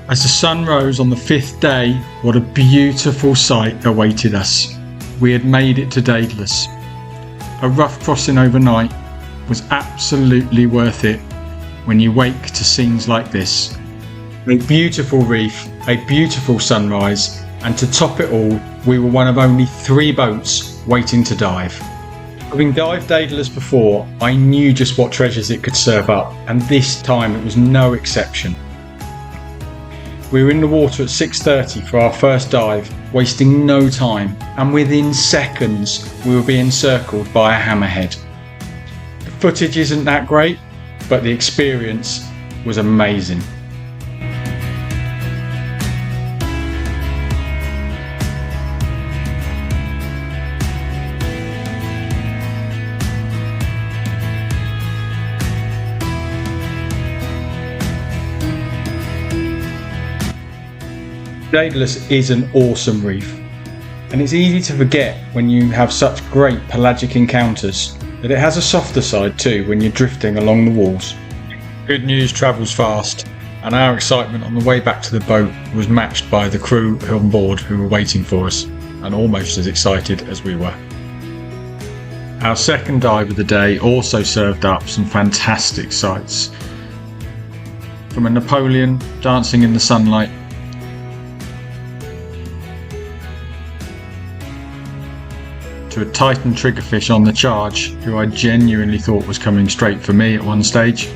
As the sun rose on the 5th day, what a beautiful sight awaited us. We had made it to Daedalus. A rough crossing overnight was absolutely worth it when you wake to scenes like this. A beautiful reef, a beautiful sunrise, and to top it all, we were one of only 3 boats waiting to dive. Having dived Daedalus before, I knew just what treasures it could serve up, and this time it was no exception. We were in the water at 6:30 for our first dive, wasting no time, and within seconds we were being circled by a hammerhead. The footage isn't that great, but the experience was amazing. Daedalus is an awesome reef, and it's easy to forget when you have such great pelagic encounters that it has a softer side too when you're drifting along the walls. Good news travels fast, and our excitement on the way back to the boat was matched by the crew on board who were waiting for us, and almost as excited as we were. Our second dive of the day also served up some fantastic sights. From a Napoleon dancing in the sunlight, to a Titan triggerfish on the charge, who I genuinely thought was coming straight for me at one stage.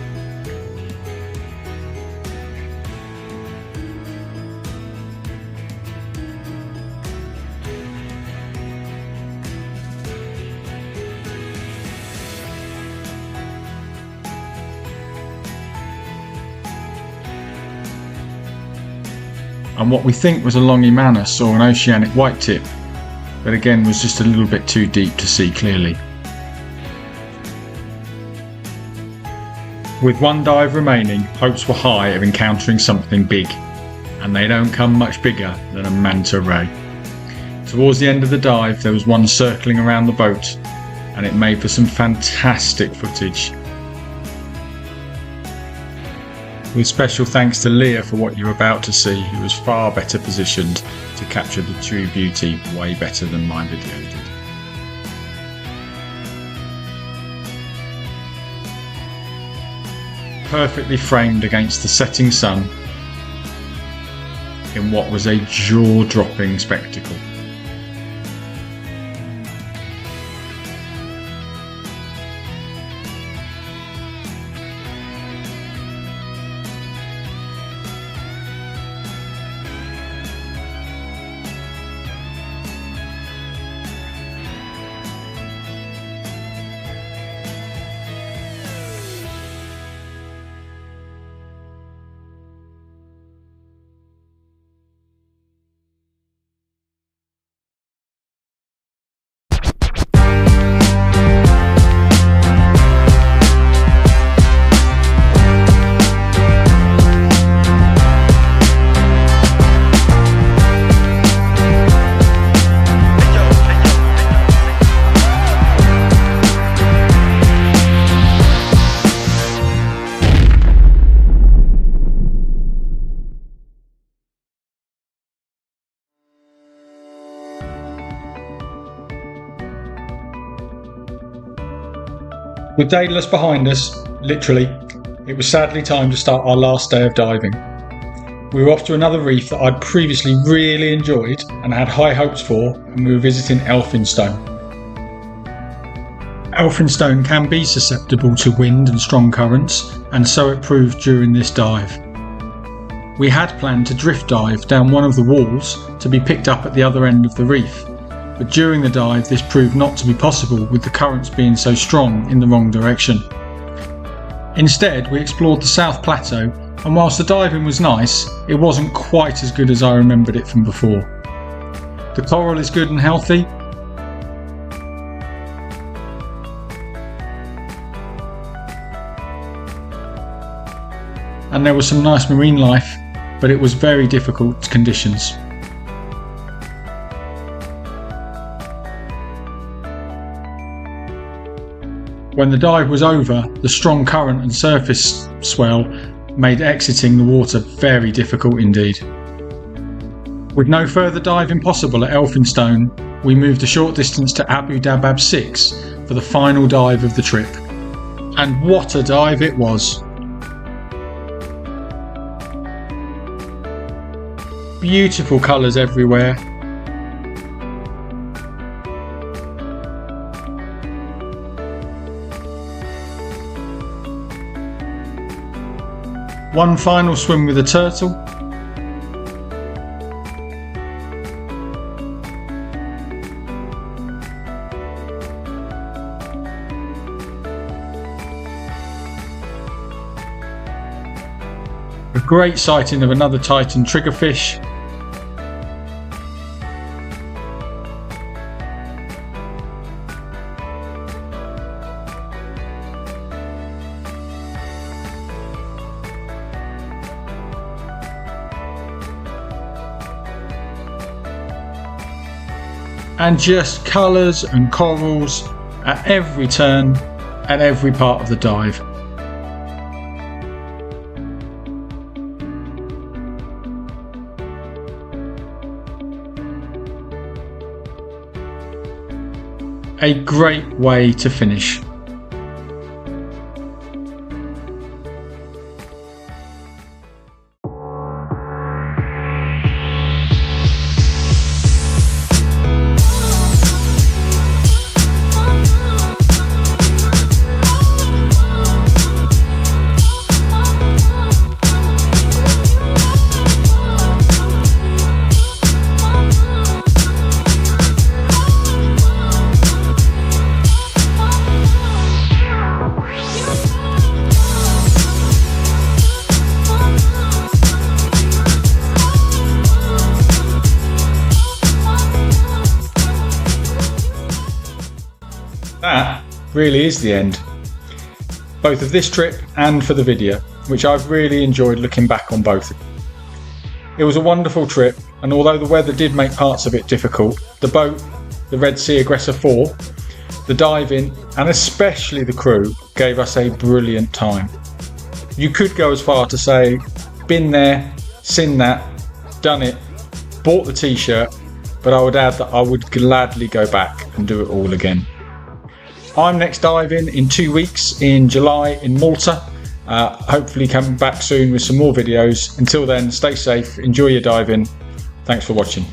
And what we think was a longy manus or an oceanic white tip, but again was just a little bit too deep to see clearly. With one dive remaining, hopes were high of encountering something big, and they don't come much bigger than a manta ray. Towards the end of the dive there was one circling around the boat, and it made for some fantastic footage. With special thanks to Leah for what you're about to see, who was far better positioned to capture the true beauty way better than my video did. Perfectly framed against the setting sun in what was a jaw-dropping spectacle. With Daedalus behind us, literally, it was sadly time to start our last day of diving. We were off to another reef that I'd previously really enjoyed and had high hopes for, and we were visiting Elphinstone. Elphinstone can be susceptible to wind and strong currents, and so it proved during this dive. We had planned to drift dive down one of the walls to be picked up at the other end of the reef, but during the dive this proved not to be possible with the currents being so strong in the wrong direction. Instead, we explored the South Plateau, and whilst the diving was nice, it wasn't quite as good as I remembered it from before. The coral is good and healthy, and there was some nice marine life, but it was very difficult conditions. When the dive was over, the strong current and surface swell made exiting the water very difficult indeed. With no further diving possible at Elphinstone, we moved a short distance to Abu Dabab 6 for the final dive of the trip. And what a dive it was! Beautiful colours everywhere. One final swim with a turtle. A great sighting of another Titan triggerfish. And just colours and corals at every turn and every part of the dive. A great way to finish. That really is the end, both of this trip and for the video, which I've really enjoyed looking back on both. It was a wonderful trip, and although the weather did make parts of it difficult, the boat, the Red Sea Aggressor 4, the diving and especially the crew gave us a brilliant time. You could go as far to say, been there, seen that, done it, bought the t-shirt, but I would add that I would gladly go back and do it all again. I'm next diving in 2 weeks in July in Malta. Hopefully coming back soon with some more videos. Until then, stay safe, enjoy your diving. Thanks for watching.